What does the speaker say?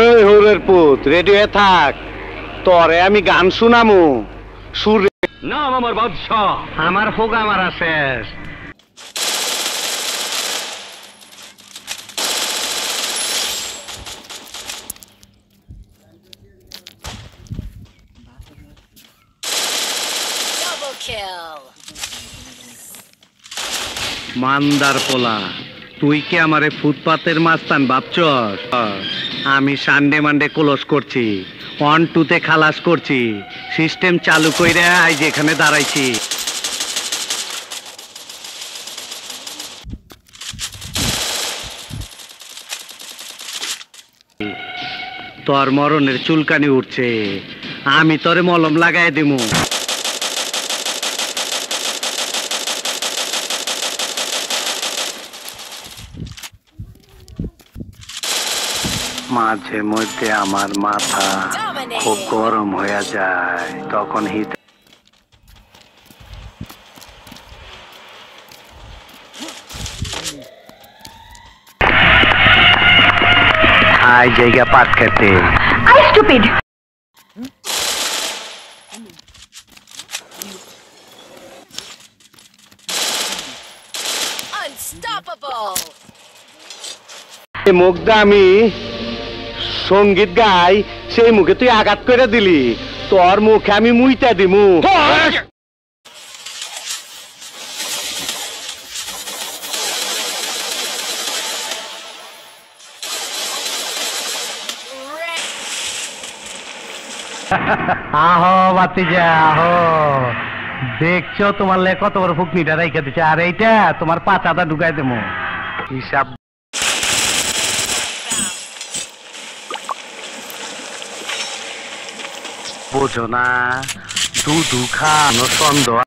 এই হরের পুত রেডি হয়ে থাক, তরে আমি গান শুনামু। সুর নাম আমার বাদশাহ, আমার হোক আমার আছে। মান্দার পোলা, তুই কি আমারে ফুটপাতের মাস্তান ভাবছস? আমি সানডে মানডে ক্লোজ করছি, 1-2 খালাস করছি, সিস্টেম চালু কইরা আজ এখানে দাঁড়াইছি। তোর মরণের চুলকানি উঠছে, আমি তোরে মলম লাগাই দিমু। মাঝে মধ্যে আমার মাথা খুব গরম হয়ে যায়, তখন হিট হাই জায়গা পাট খেতে। I stupid. Unstoppable. মুখটা আমি সঙ্গীত গাই, সেই মুখে তুই আঘাত করে দিলি, তোর মুখে আমি মুইতা দিমু। আহো বাতিজা আহো, দেখছো তোমার লে কত বড় ফুকনিটা রাইখা দিচ্ছে, আর এইটা তোমার পাতাটা ঢুকাই দেবো। হিসাব বোঝো না, দুধু খানো সন্দেহ।